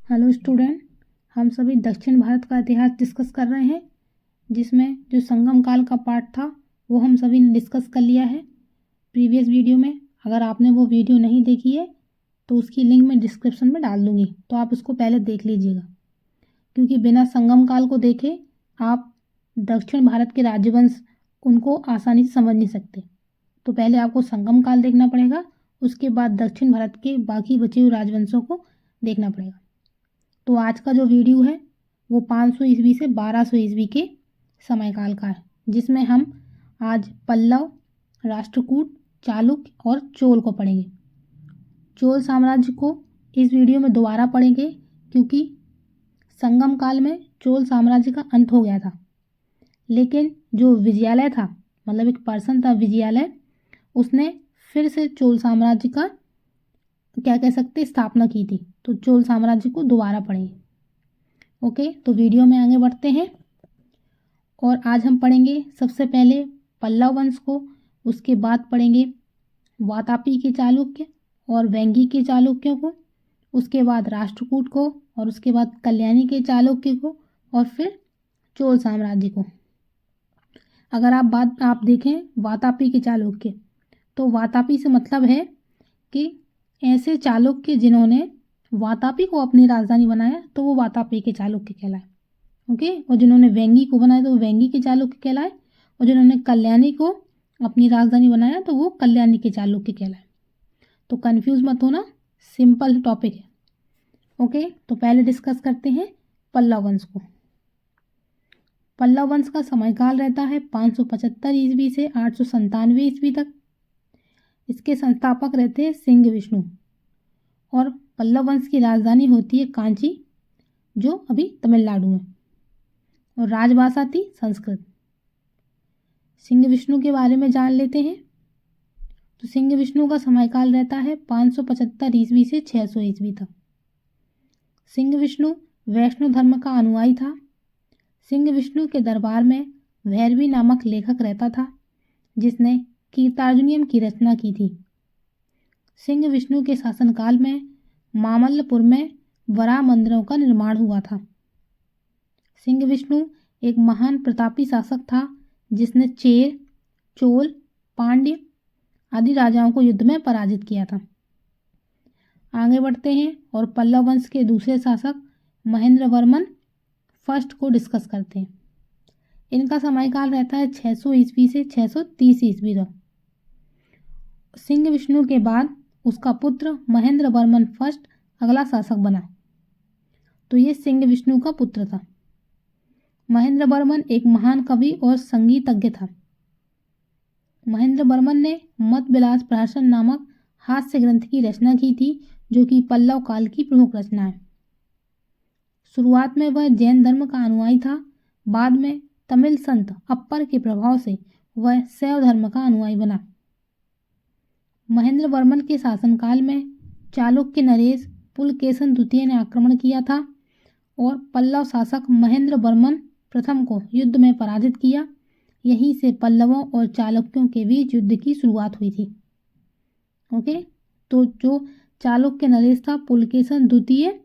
Hello student, हम सभी दक्षिण भारत का इतिहास डिस्कस कर रहे हैं, जिसमें जो संगम काल का पार्ट था वो हम सभी ने डिस्कस कर लिया है प्रीवियस वीडियो में। अगर आपने वो वीडियो नहीं देखी है तो उसकी लिंक मैं डिस्क्रिप्शन में डाल दूँगी, तो आप उसको पहले देख लीजिएगा, क्योंकि बिना संगम काल को देखे आप दक्षिण भारत के राज्यवंश उनको आसानी से समझ नहीं सकते। तो पहले आपको संगम काल देखना पड़ेगा, उसके बाद दक्षिण भारत के बाकी बचे हुए राजवंशों को देखना पड़ेगा। तो आज का जो वीडियो है वो 500 ईस्वी से 1200 ईस्वी के समयकाल का है, जिसमें हम आज पल्लव, राष्ट्रकूट, चालुक्य और चोल को पढ़ेंगे। चोल साम्राज्य को इस वीडियो में दोबारा पढ़ेंगे, क्योंकि संगम काल में चोल साम्राज्य का अंत हो गया था, लेकिन जो विजयालय था, मतलब एक पर्सन था विजयालय, उसने फिर से चोल साम्राज्य का क्या कह सकते स्थापना की थी। तो चोल साम्राज्य को दोबारा पढ़ेंगे। ओके, तो वीडियो में आगे बढ़ते हैं और आज हम पढ़ेंगे सबसे पहले पल्लव वंश को, उसके बाद पढ़ेंगे वातापी के चालुक्य और वेंगी के चालुक्यों को, उसके बाद राष्ट्रकूट को, और उसके बाद कल्याणी के चालुक्य को, और फिर चोल साम्राज्य को। अगर आप देखें वातापी के चालुक्य, तो वातापी से मतलब है कि ऐसे चालुक्य जिन्होंने वातापी को अपनी राजधानी बनाया तो वो वातापी के चालुक्य कहलाए। ओके, और जिन्होंने वेंगी को बनाया तो वो वेंगी के चालुक्य कहलाए, और जिन्होंने कल्याणी को अपनी राजधानी बनाया तो वो कल्याणी के चालुक्य कहलाए। तो कंफ्यूज मत होना, सिंपल टॉपिक है। ओके, तो पहले डिस्कस करते हैं पल्लव वंश को। पल्लव वंश का समयकाल रहता है 575 ईस्वी से 897 ईस्वी तक। इसके संस्थापक रहते हैं सिंह विष्णु, और पल्लव वंश की राजधानी होती है कांची, जो अभी तमिलनाडु में, और राजभाषा थी संस्कृत। सिंह विष्णु के बारे में जान लेते हैं। तो सिंह विष्णु का समयकाल रहता है 575 ईस्वी से 600 ईस्वी तक। सिंह विष्णु वैष्णव धर्म का अनुयायी था। सिंह विष्णु के दरबार में भैरवी नामक लेखक रहता था, जिसने कीर्तार्जुनीयम की रचना की थी। सिंह विष्णु के शासनकाल में मामल्लपुर में वराह मंदिरों का निर्माण हुआ था। सिंह विष्णु एक महान प्रतापी शासक था, जिसने चेर, चोल, पांड्य आदि राजाओं को युद्ध में पराजित किया था। आगे बढ़ते हैं और पल्लव वंश के दूसरे शासक महेंद्र वर्मन फर्स्ट को डिस्कस करते हैं। इनका समयकाल रहता है 600 ईस्वी से 630 ईस्वी तक। सिंह विष्णु के बाद उसका पुत्र महेंद्र वर्मन फर्स्ट अगला शासक बना। तो ये सिंह विष्णु का पुत्र था। महेंद्र वर्मन एक महान कवि और संगीतज्ञ था। महेंद्र वर्मन ने मत विलास प्रहसन नामक हास्य ग्रंथ की रचना की थी, जो कि पल्लव काल की प्रमुख रचना है। शुरुआत में वह जैन धर्म का अनुयायी था। बाद में तमिल संत अप्पर के प्रभाव से वह शैव धर्म का अनुयायी बना। महेंद्र वर्मन के शासनकाल में चालुक्य नरेश पुलकेशन द्वितीय ने आक्रमण किया था और पल्लव शासक महेंद्र वर्मन प्रथम को युद्ध में पराजित किया। यहीं से पल्लवों और चालुक्यों के बीच युद्ध की शुरुआत हुई थी। ओके, तो जो चालुक्य नरेश था पुलकेशन द्वितीय,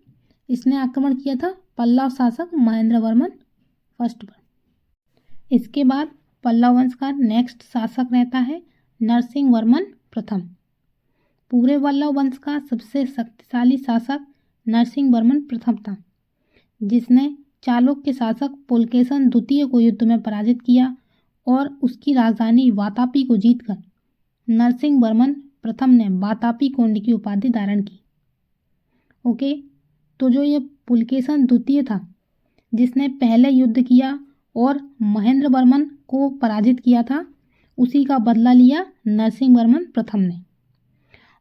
इसने आक्रमण किया था पल्लव शासक महेंद्र वर्मन फर्स्ट पर। इसके बाद पल्लव वंश का नेक्स्ट शासक रहता है नरसिंह वर्मन प्रथम। पूरे पल्लव वंश का सबसे शक्तिशाली शासक नरसिंह वर्मन प्रथम था, जिसने चालुक्य शासक पुलकेशन द्वितीय को युद्ध में पराजित किया और उसकी राजधानी वातापी को जीतकर नरसिंह वर्मन प्रथम ने वातापी कोंड की उपाधि धारण की। ओके, तो जो ये पुलकेशन द्वितीय था, जिसने पहले युद्ध किया और महेंद्र वर्मन को पराजित किया था, उसी का बदला लिया नरसिंह वर्मन प्रथम ने।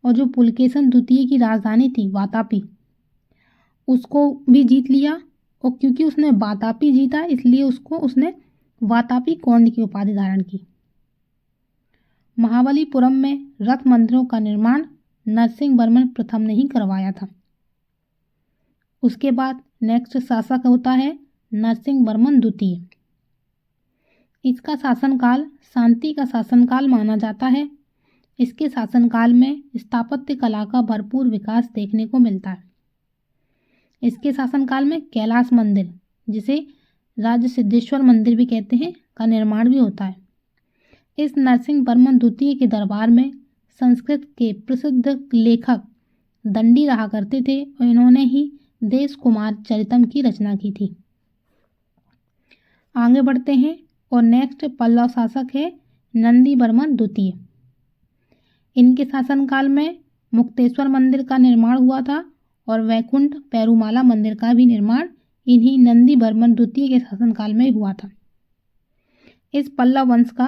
और जो पुलकेशन द्वितीय की राजधानी थी वातापी, उसको भी जीत लिया, और क्योंकि उसने वातापी जीता इसलिए उसने वातापी कोंड की उपाधि धारण की। महाबलीपुरम में रथ मंदिरों का निर्माण नरसिंह वर्मन प्रथम ने ही करवाया था। उसके बाद नेक्स्ट शासक होता है नरसिंह वर्मन द्वितीय। इसका शासनकाल शांति का शासनकाल माना जाता है। इसके शासनकाल में स्थापत्य कला का भरपूर विकास देखने को मिलता है। इसके शासनकाल में कैलाश मंदिर, जिसे राज सिद्धेश्वर मंदिर भी कहते हैं, का निर्माण भी होता है। इस नरसिंह वर्मन द्वितीय के दरबार में संस्कृत के प्रसिद्ध लेखक दंडी रहा करते थे और इन्होंने ही देश कुमार चरितम की रचना की थी। आगे बढ़ते हैं और नेक्स्ट पल्लव शासक है नंदी वर्मन द्वितीय। इनके शासनकाल में मुक्तेश्वर मंदिर का निर्माण हुआ था और वैकुंठ पेरुमाला मंदिर का भी निर्माण इन्हीं नंदी वर्मन द्वितीय के शासनकाल में हुआ था। इस पल्लव वंश का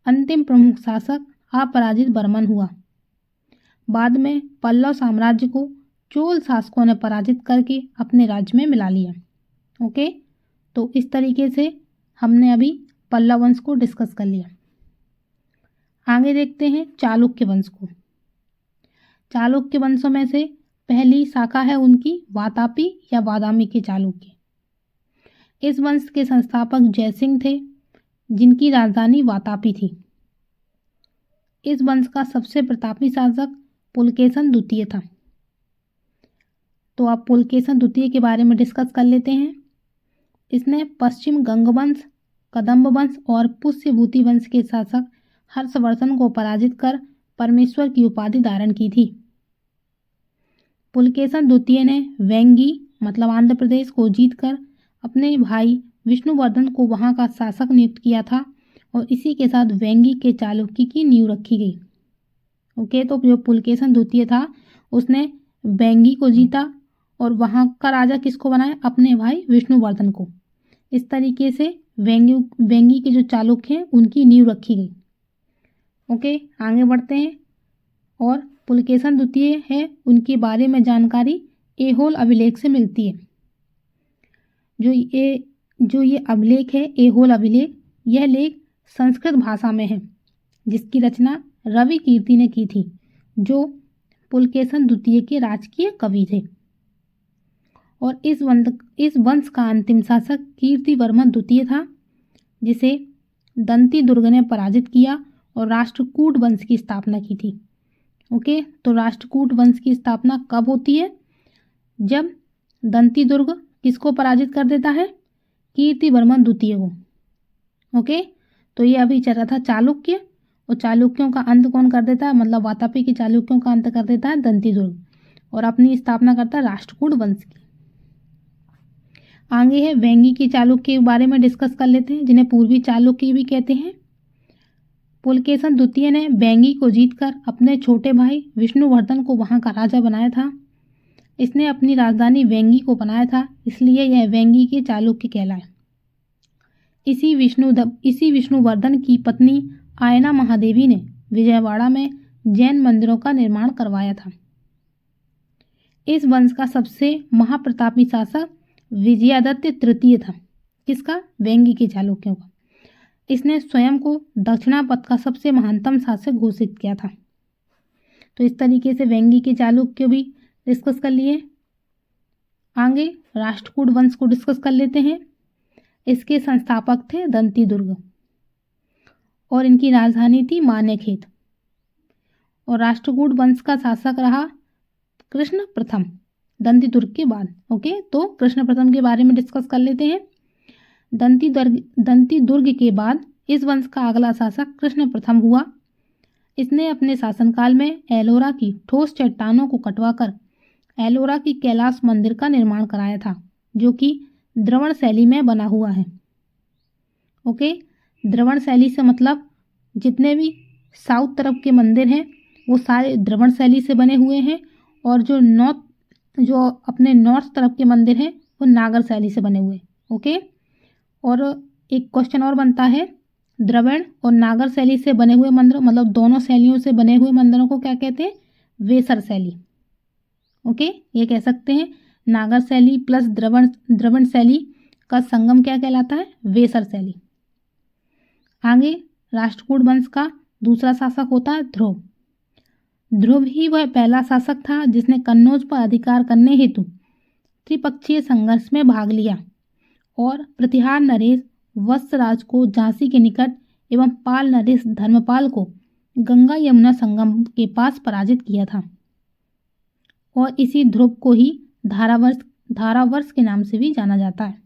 अंतिम प्रमुख शासक अपराजित वर्मन हुआ। बाद में पल्लव साम्राज्य को चोल शासकों ने पराजित करके अपने राज्य में मिला लिया। ओके, तो इस तरीके से हमने अभी पल्लव वंश को डिस्कस कर लिया। आगे देखते हैं चालुक्य वंश को। चालुक्य वंशों में से पहली शाखा है उनकी वातापी या बादामी के चालुक्य। इस वंश के संस्थापक जयसिंह थे, जिनकी राजधानी वातापी थी। इस वंश का सबसे प्रतापी शासक पुलकेशन द्वितीय था। तो आप पुलकेशन द्वितीय के बारे में डिस्कस कर लेते हैं। इसने पश्चिम गंग वंश, कदम्ब वंश और पुष्यभूति वंश के शासक हर्षवर्धन को पराजित कर परमेश्वर की उपाधि धारण की थी। पुलकेशन द्वितीय ने वेंगी मतलब आंध्र प्रदेश को जीतकर अपने भाई विष्णुवर्धन को वहां का शासक नियुक्त किया था और इसी के साथ वेंगी के चालुक्य की नींव रखी गई। ओके, तो जो पुलकेशन द्वितीय था उसने वेंगी को जीता और वहां का राजा किसको बनाया? अपने भाई विष्णुवर्धन को। इस तरीके से वेंगी के जो चालुक्य हैं उनकी नींव रखी गई। ओके, आगे बढ़ते हैं और पुलकेशन द्वितीय है उनके बारे में जानकारी ऐहोल अभिलेख से मिलती है। जो ये अभिलेख है ऐहोल अभिलेख, यह लेख संस्कृत भाषा में है, जिसकी रचना रवि कीर्ति ने की थी, जो पुलकेशन द्वितीय के राजकीय कवि थे। और इस वंश का अंतिम शासक कीर्तिवर्मन द्वितीय था, जिसे दंती दुर्ग ने पराजित किया और राष्ट्रकूट वंश की स्थापना की थी। ओके, तो राष्ट्रकूट वंश की स्थापना कब होती है? जब दंती दुर्ग किसको पराजित कर देता है? कीर्तिवर्मन द्वितीय को। ओके, तो ये अभी चल रहा था चालुक्य, और चालुक्यों का अंत कौन कर देता है? मतलब वातापी के चालुक्यों का अंत कर देता है दंती दुर्ग और अपनी स्थापना करता है राष्ट्रकूट वंश की। आगे है वेंगी की चालुक्य के बारे में डिस्कस कर लेते हैं, जिन्हें पूर्वी चालुक्य भी कहते हैं। पुलकेशन द्वितीय ने वेंगी को जीतकर अपने छोटे भाई विष्णुवर्धन को वहां का राजा बनाया था। इसने अपनी राजधानी वेंगी को बनाया था, इसलिए यह वेंगी के चालुक्य कहलाए। इसी विष्णुवर्धन की पत्नी आयना महादेवी ने विजयवाड़ा में जैन मंदिरों का निर्माण करवाया था। इस वंश का सबसे महाप्रतापी शासक विजयादित्य तृतीय था। किसका? वेंगी के चालुक्यों का। इसने स्वयं को दक्षिणापथ का सबसे महानतम शासक घोषित किया था। तो इस तरीके से वेंगी के चालुक्य भी डिस्कस कर लिए। आगे राष्ट्रकूट वंश को डिस्कस कर लेते हैं। इसके संस्थापक थे दंती दुर्ग और इनकी राजधानी थी मानेखेत। और राष्ट्रकूट वंश का शासक रहा कृष्ण प्रथम दंती दुर्ग के बाद। ओके, तो कृष्ण प्रथम के बारे में डिस्कस कर लेते हैं। दंती दुर्ग के बाद इस वंश का अगला शासक कृष्ण प्रथम हुआ। इसने अपने शासनकाल में एलोरा की ठोस चट्टानों को कटवाकर एलोरा की कैलाश मंदिर का निर्माण कराया था, जो कि द्रवण शैली में बना हुआ है। ओके, द्रवण शैली से मतलब जितने भी साउथ तरफ के मंदिर हैं वो सारे द्रवण शैली से बने हुए हैं, और जो अपने नॉर्थ तरफ के मंदिर हैं वो नागर शैली से बने हुए। ओके, और एक क्वेश्चन और बनता है, द्रविड़ और नागर शैली से बने हुए मंदिर मतलब दोनों शैलियों से बने हुए मंदिरों को क्या कहते हैं? वेसर शैली। ओके, ये कह सकते हैं नागर शैली प्लस द्रविड़ शैली का संगम क्या कहलाता है? वेसर शैली। आगे राष्ट्रकूट वंश का दूसरा शासक होता है ध्रुव। ध्रुव ही वह पहला शासक था जिसने कन्नौज पर अधिकार करने हेतु त्रिपक्षीय संघर्ष में भाग लिया और प्रतिहार नरेश वत्सराज को झांसी के निकट एवं पाल नरेश धर्मपाल को गंगा यमुना संगम के पास पराजित किया था। और इसी ध्रुव को ही धारावर्ष के नाम से भी जाना जाता है।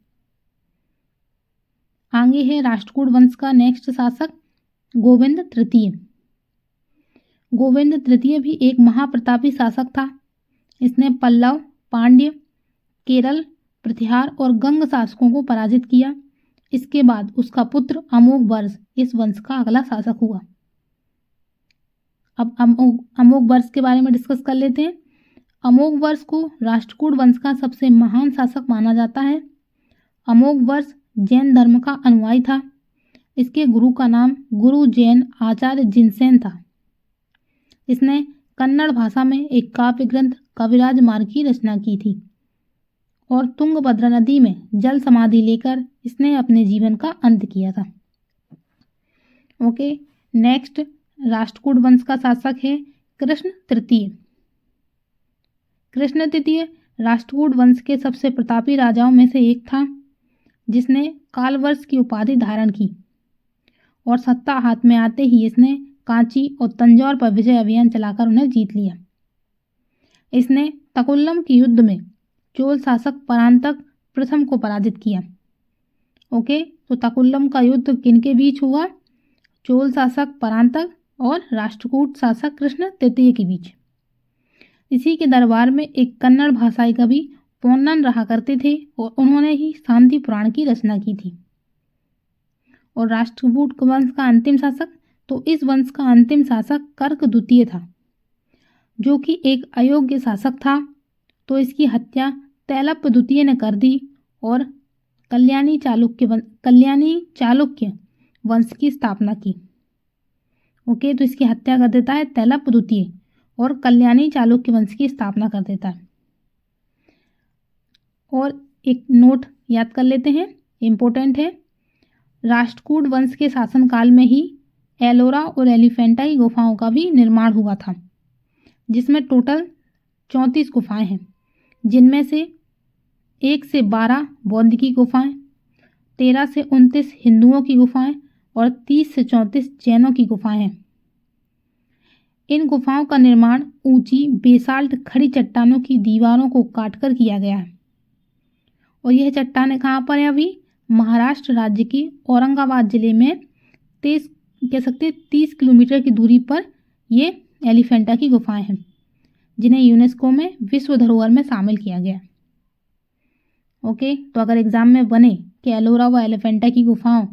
आगे है राष्ट्रकूट वंश का नेक्स्ट शासक गोविंद तृतीय। गोविंद तृतीय भी एक महाप्रतापी शासक था। इसने पल्लव, पांड्य, केरल, प्रतिहार और गंग शासकों को पराजित किया। इसके बाद उसका पुत्र अमोघवर्ष इस वंश का अगला शासक हुआ। अब अमोघवर्ष के बारे में डिस्कस कर लेते हैं। अमोघवर्ष को राष्ट्रकूट वंश का सबसे महान शासक माना जाता है। अमोघवर्ष जैन धर्म का अनुयायी था। इसके गुरु का नाम गुरु जैन आचार्य जिनसेन था। इसने कन्नड़ भाषा में एक काव्य ग्रंथ कविराज मार्ग की रचना की थी और तुंगभद्रा नदी में जल समाधि लेकर इसने अपने जीवन का अंत किया था। ओके, नेक्स्ट राष्ट्रकूट वंश का शासक है कृष्ण तृतीय। कृष्ण तृतीय राष्ट्रकूट वंश के सबसे प्रतापी राजाओं में से एक था, जिसने कालवर्ष की उपाधि धारण की और सत्ता हाथ में आते ही इसने कांची और तंजौर पर विजय अभियान चलाकर उन्हें जीत लिया। इसने तकुल्लम के युद्ध में चोल शासक परांतक प्रथम को पराजित किया। ओके, तो तकुल्लम का युद्ध किनके बीच हुआ? चोल शासक परांतक और राष्ट्रकूट शासक कृष्ण तृतीय के बीच। इसी के दरबार में एक कन्नड़ भाषाई कवि पोन्नन रहा करते थे और उन्होंने ही शांति पुराण की रचना की थी। और राष्ट्रकूट वंश का अंतिम शासक, तो इस वंश का अंतिम शासक कर्क द्वितीय था, जो कि एक अयोग्य शासक था। तो इसकी हत्या तैलप द्वितीय ने कर दी और कल्याणी चालुक्य वंश की स्थापना की। ओके, तो इसकी हत्या कर देता है तैलप द्वितीय और कल्याणी चालुक्य वंश की स्थापना कर देता है। और एक नोट याद कर लेते हैं, इम्पोर्टेंट है। राष्ट्रकूट वंश के शासनकाल में ही एलोरा और एलिफेंटा की गुफाओं का भी निर्माण हुआ था, जिसमें टोटल 34 गुफाएं हैं, जिनमें से 1 से 12 बौद्ध की गुफाएं, 13 से 29 हिंदुओं की गुफाएं और 30 से 34 जैनों की गुफाएं हैं। इन गुफाओं का निर्माण ऊंची बेसाल्ट खड़ी चट्टानों की दीवारों को काटकर किया गया है और यह चट्टानें कहाँ पर है? अभी महाराष्ट्र राज्य के औरंगाबाद जिले में 30 किलोमीटर की दूरी पर ये एलिफेंटा की गुफाएं हैं, जिन्हें यूनेस्को में विश्व धरोहर में शामिल किया गया। ओके, तो अगर एग्जाम में बने कि एलोरा व एलिफेंटा की गुफाओं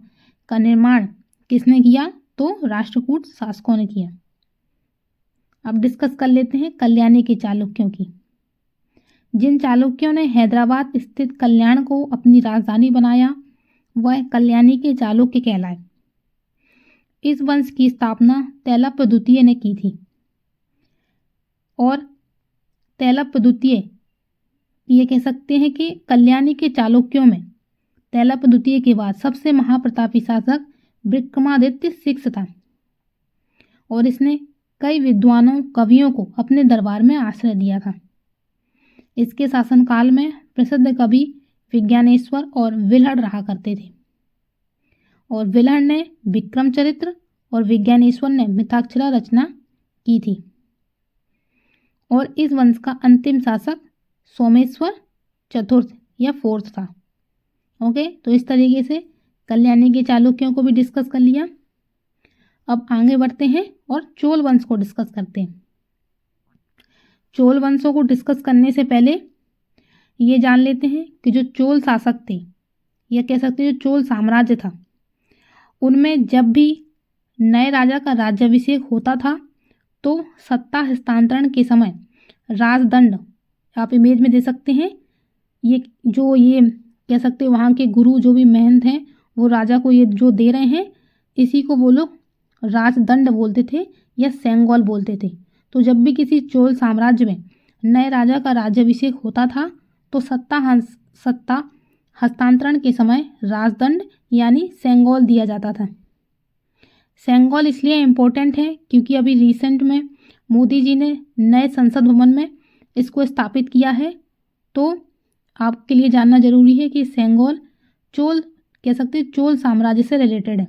का निर्माण किसने किया, तो राष्ट्रकूट शासकों ने किया। अब डिस्कस कर लेते हैं कल्याणी के चालुक्यों की। जिन चालुक्यों ने हैदराबाद स्थित कल्याण को अपनी राजधानी बनाया, वह कल्याणी के चालुक्य कहलाए। इस वंश की स्थापना तैलप द्वितीय ने की थी और तैलप द्वितीय ये कह सकते हैं कि कल्याणी के चालुक्यों में तैलप द्वितीय के बाद सबसे महाप्रतापी शासक विक्रमादित्य सिक्स था और इसने कई विद्वानों कवियों को अपने दरबार में आश्रय दिया था। इसके शासनकाल में प्रसिद्ध कवि विज्ञानेश्वर और विल्हड़ रहा करते थे और विल्हड़ ने विक्रम चरित्र और विज्ञानेश्वर ने मिताक्षरा रचना की थी। और इस वंश का अंतिम शासक सोमेश्वर चतुर्थ या फोर्थ था। ओके, तो इस तरीके से कल्याणी के चालुक्यों को भी डिस्कस कर लिया। अब आगे बढ़ते हैं और चोल वंश को डिस्कस करते हैं। चोल वंशों को डिस्कस करने से पहले ये जान लेते हैं कि जो चोल शासक थे या कह सकते हैं जो चोल साम्राज्य था, उनमें जब भी नए राजा का राज्याभिषेक होता था तो सत्ता हस्तांतरण के समय राजदंड, आप इमेज में दे सकते हैं, ये कह सकते हैं वहाँ के गुरु जो भी महंत हैं वो राजा को ये जो दे रहे हैं, इसी को वो लोग राजदंड बोलते थे या सेंगोल बोलते थे। तो जब भी किसी चोल साम्राज्य में नए राजा का राज्याभिषेक होता था तो सत्ता हस्तांतरण के समय राजदंड यानी सेंगोल दिया जाता था। सेंगोल इसलिए इम्पोर्टेंट है क्योंकि अभी रिसेंट में मोदी जी ने नए संसद भवन में इसको स्थापित किया है। तो आपके लिए जानना जरूरी है कि सेंगोल चोल कह सकते हैं चोल साम्राज्य से रिलेटेड है।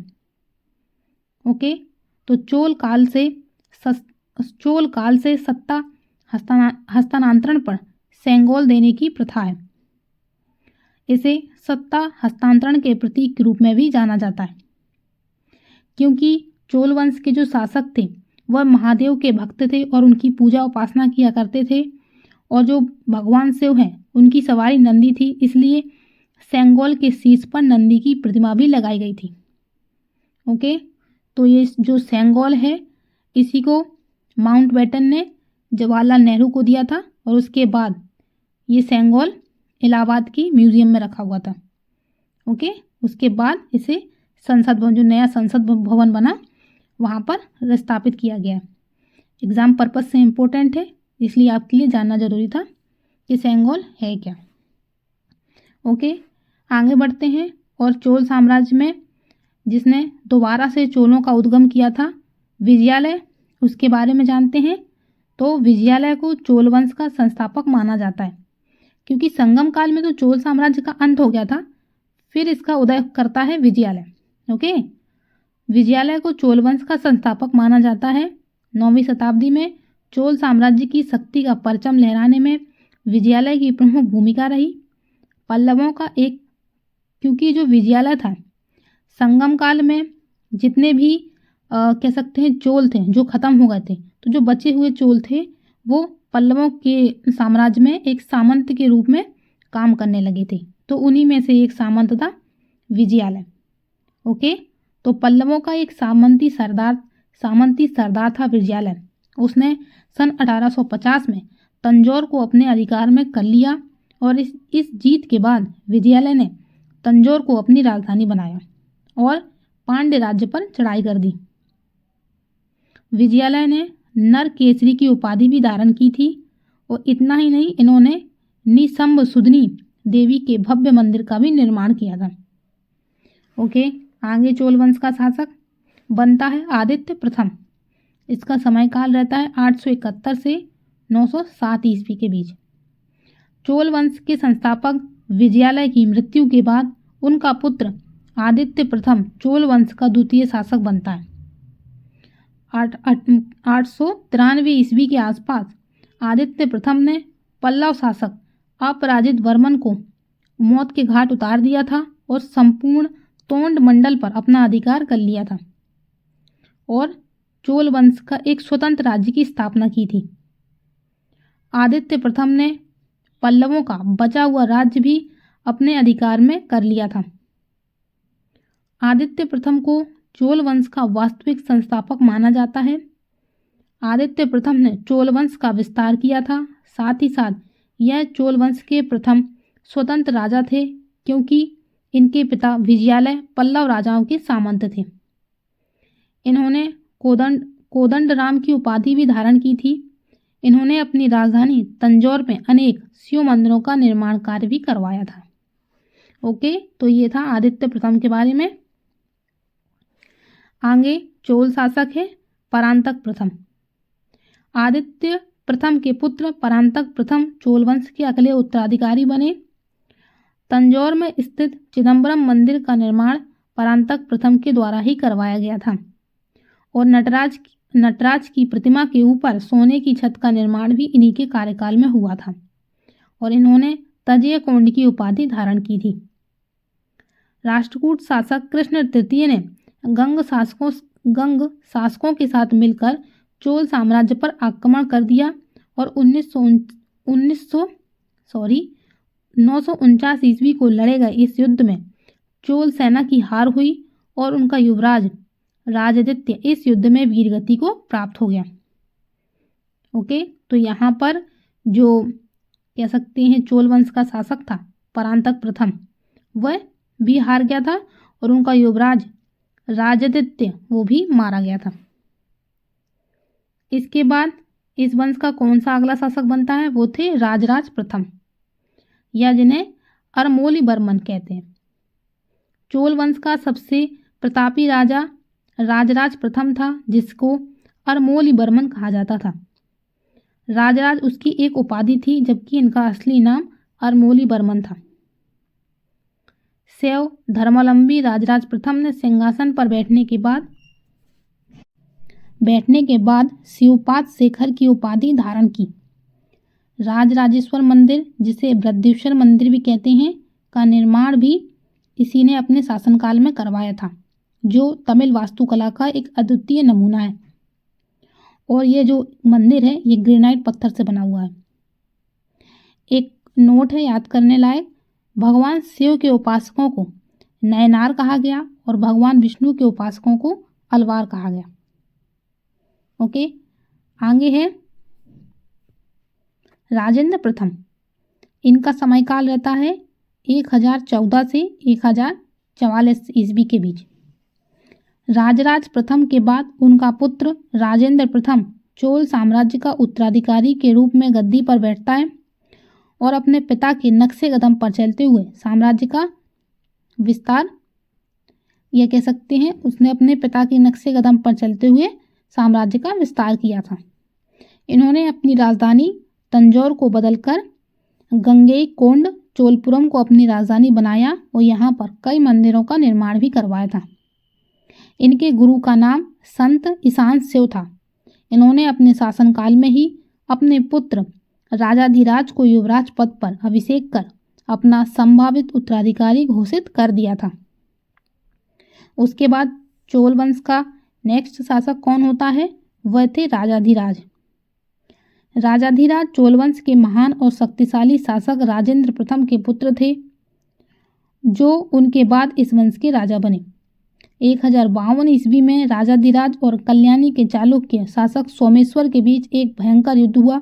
ओके, तो चोल काल से सत्ता हस्तांतरण पर सेंगोल देने की प्रथा है। इसे सत्ता हस्तांतरण के प्रतीक के रूप में भी जाना जाता है, क्योंकि चोल वंश के जो शासक थे वह महादेव के भक्त थे और उनकी पूजा उपासना किया करते थे, और जो भगवान शिव हैं उनकी सवारी नंदी थी, इसलिए सेंगोल के शीर्ष पर नंदी की प्रतिमा भी लगाई गई थी। ओके, तो ये जो सेंगोल है इसी को माउंटबेटन ने जवाहरलाल नेहरू को दिया था, और उसके बाद ये सेंगोल इलाहाबाद की म्यूजियम में रखा हुआ था। ओके, उसके बाद इसे संसद भवन, जो नया संसद भवन बना, वहाँ पर स्थापित किया गया। एग्ज़ाम पर्पस से इम्पोर्टेंट है, इसलिए आपके लिए जानना ज़रूरी था कि सेंगोल है क्या। ओके, आगे बढ़ते हैं। और चोल साम्राज्य में जिसने दोबारा से चोलों का उद्गम किया था, विजयालय, उसके बारे में जानते हैं। तो विजयालय को चोल वंश का संस्थापक माना जाता है, क्योंकि संगम काल में तो चोल साम्राज्य का अंत हो गया था, फिर इसका उदय करता है विजयालय। ओके, विजयालय को चोल वंश का संस्थापक माना जाता है। 9वीं शताब्दी में चोल साम्राज्य की शक्ति का परचम लहराने में विजयालय की प्रमुख भूमिका रही। पल्लवों का एक, क्योंकि जो विजयालय था संगम काल में जितने भी कह सकते हैं चोल थे जो खत्म हो गए थे, तो जो बचे हुए चोल थे वो पल्लवों के साम्राज्य में एक सामंत के रूप में काम करने लगे थे, तो उन्हीं में से एक सामंत था विजयालय। ओके, तो पल्लवों का एक सामंती सरदार था विजयालय। उसने सन 1850 में तंजौर को अपने अधिकार में कर लिया, और इस जीत के बाद विजयालय ने तंजौर को अपनी राजधानी बनाया और पांड्य राज्य पर चढ़ाई कर दी। विजयालय ने नर केसरी की उपाधि भी धारण की थी, और इतना ही नहीं, इन्होंने निसंबसुदनी देवी के भव्य मंदिर का भी निर्माण किया था। ओके, आगे चोल वंश का शासक बनता है आदित्य प्रथम। इसका समयकाल रहता है 871 से 907 ईस्वी के बीच। चोल वंश के संस्थापक विजयालय की मृत्यु के बाद उनका पुत्र आदित्य प्रथम चोल वंश का द्वितीय शासक बनता है। 893 ईस्वी के आसपास आदित्य प्रथम ने पल्लव शासक अपराजित वर्मन को मौत के घाट उतार दिया था और संपूर्ण तोंड मंडल पर अपना अधिकार कर लिया था, और चोल वंश का एक स्वतंत्र राज्य की स्थापना की थी। आदित्य प्रथम ने पल्लवों का बचा हुआ राज्य भी अपने अधिकार में कर लिया था। आदित्य प्रथम को चोल वंश का वास्तविक संस्थापक माना जाता है। आदित्य प्रथम ने चोल वंश का विस्तार किया था, साथ ही साथ यह चोल वंश के प्रथम स्वतंत्र राजा थे, क्योंकि इनके पिता विजयालय पल्लव राजाओं के सामंत थे। इन्होंने कोदंडराम की उपाधि भी धारण की थी। इन्होंने अपनी राजधानी तंजौर में अनेक शिव मंदिरों का निर्माण कार्य भी करवाया था। ओके, तो ये था आदित्य प्रथम के बारे में। आगे चोल शासक है परांतक प्रथम। आदित्य प्रथम के पुत्र परांतक प्रथम चोल वंश के अगले उत्तराधिकारी बने। तंजौर में स्थित चिदम्बरम मंदिर का निर्माण परांतक प्रथम के द्वारा ही करवाया गया था, और नटराज की प्रतिमा के ऊपर सोने की छत का निर्माण भी इन्हीं के कार्यकाल में हुआ था, और इन्होंने तजय कोंड की उपाधि धारण की थी। राष्ट्रकूट शासक कृष्ण तृतीय ने गंग शासकों के साथ मिलकर चोल साम्राज्य पर आक्रमण कर दिया, और 949 ईस्वी को लड़े गए इस युद्ध में चोल सेना की हार हुई, और उनका युवराज राजादित्य इस युद्ध में वीरगति को प्राप्त हो गया। ओके, तो यहाँ पर जो कह सकते हैं चोल वंश का शासक था परांतक प्रथम, वह भी हार गया था, और उनका युवराज राजादित्य वो भी मारा गया था। इसके बाद इस वंश का कौन सा अगला शासक बनता है, वो थे राजराज प्रथम, या जिन्हें अरमोली बर्मन कहते हैं। चोल वंश का सबसे प्रतापी राजा राजराज प्रथम था, जिसको अरमोली बर्मन कहा जाता था। राजराज उसकी एक उपाधि थी, जबकि इनका असली नाम अरमोली बर्मन था। शैव धर्मावलंबी राजराज प्रथम ने सिंहासन पर बैठने के बाद शिवपाद शेखर की उपाधि धारण की। राजराजेश्वर मंदिर, जिसे बृहदीश्वर मंदिर भी कहते हैं, का निर्माण भी इसी ने अपने शासनकाल में करवाया था, जो तमिल वास्तुकला का एक अद्वितीय नमूना है। और ये जो मंदिर है ये ग्रेनाइट पत्थर से बना हुआ है। एक नोट है याद करने लायक, भगवान शिव के उपासकों को नयनार कहा गया और भगवान विष्णु के उपासकों को अलवार कहा गया। ओके, आगे है राजेंद्र प्रथम। इनका समयकाल रहता है 1014 से 1044 ईस्वी के बीच। राजराज प्रथम के बाद उनका पुत्र राजेंद्र प्रथम चोल साम्राज्य का उत्तराधिकारी के रूप में गद्दी पर बैठता है और अपने पिता के नक्शे कदम पर चलते हुए साम्राज्य का विस्तार, यह कह सकते हैं उसने अपने पिता के नक्शे कदम पर चलते हुए साम्राज्य का विस्तार किया था। इन्होंने अपनी राजधानी तंजौर को बदलकर गंगईकोंड चोलपुरम को अपनी राजधानी बनाया और यहाँ पर कई मंदिरों का निर्माण भी करवाया था। इनके गुरु का नाम संत ईशान शिव था। इन्होंने अपने शासनकाल में ही अपने पुत्र राजाधिराज को युवराज पद पर अभिषेक कर अपना संभावित उत्तराधिकारी घोषित कर दिया था। उसके बाद चोल वंश का नेक्स्ट शासक कौन होता है, वह थे राजाधिराज। राजाधिराज चोल वंश के महान और शक्तिशाली शासक राजेंद्र प्रथम के पुत्र थे, जो उनके बाद इस वंश के राजा बने। 1052 ईस्वी में राजाधिराज और कल्याणी के चालुक्य शासक सोमेश्वर के बीच एक भयंकर युद्ध हुआ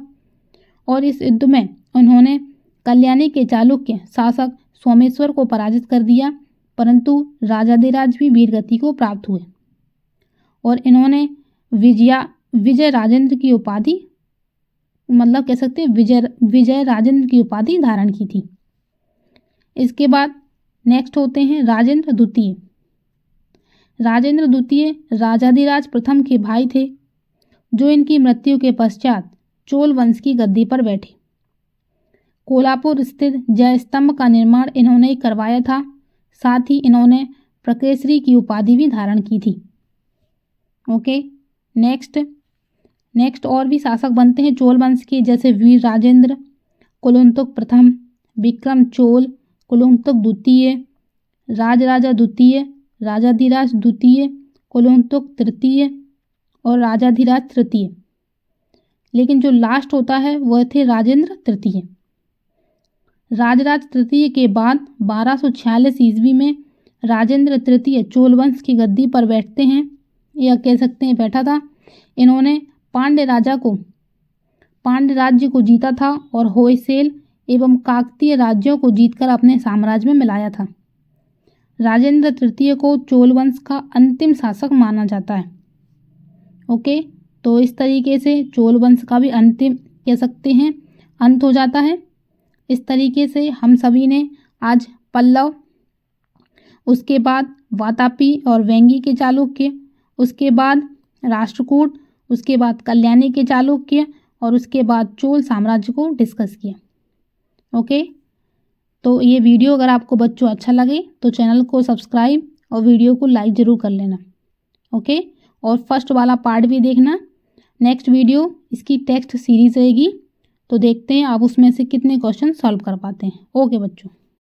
और इस युद्ध में उन्होंने कल्याणी के चालुक्य शासक सोमेश्वर को पराजित कर दिया, परंतु राजाधिराज भी वीरगति को प्राप्त हुए और इन्होंने विजय राजेंद्र की उपाधि, मतलब कह सकते हैं विजय राजेंद्र की उपाधि धारण की थी। इसके बाद नेक्स्ट होते हैं राजेंद्र द्वितीय। राजेंद्र द्वितीय राजाधिराज प्रथम के भाई थे, जो इनकी मृत्यु के पश्चात चोल वंश की गद्दी पर बैठे। कोल्हापुर स्थित जय स्तंभ का निर्माण इन्होंने ही करवाया था। साथ ही इन्होंने प्रकेसरी की उपाधि भी धारण की थी। ओके, नेक्स्ट और भी शासक बनते हैं चोल वंश के, जैसे वीर राजेंद्र, कुलुंतुक प्रथम, विक्रम चोल, कुलुंतुक द्वितीय, राजराजा द्वितीय, राजाधिराज द्वितीय, कुलुंतुक तृतीय और राजाधिराज तृतीय। लेकिन जो लास्ट होता है वह थे राजेंद्र तृतीय। राजराज तृतीय के बाद 1246 ईस्वी में राजेंद्र तृतीय चोल वंश की गद्दी पर बैठते हैं, या कह सकते हैं बैठा था। इन्होंने पांड्य राज्य को जीता था और होयसेल एवं काकतीय राज्यों को जीतकर अपने साम्राज्य में मिलाया था। राजेंद्र तृतीय को चोल वंश का अंतिम शासक माना जाता है। ओके, तो इस तरीके से चोल वंश का भी अंतिम कह सकते हैं अंत हो जाता है। इस तरीके से हम सभी ने आज पल्लव, उसके बाद वातापी और वेंगी के चालुक्य, उसके बाद राष्ट्रकूट, उसके बाद कल्याणी के चालुक्य और उसके बाद चोल साम्राज्य को डिस्कस किया। ओके, तो ये वीडियो अगर आपको बच्चों अच्छा लगे तो चैनल को सब्सक्राइब और वीडियो को लाइक ज़रूर कर लेना। ओके, और फर्स्ट वाला पार्ट भी देखना। नेक्स्ट वीडियो इसकी टेक्स्ट सीरीज रहेगी, तो देखते हैं आप उसमें से कितने क्वेश्चन सॉल्व कर पाते हैं। ओके बच्चों।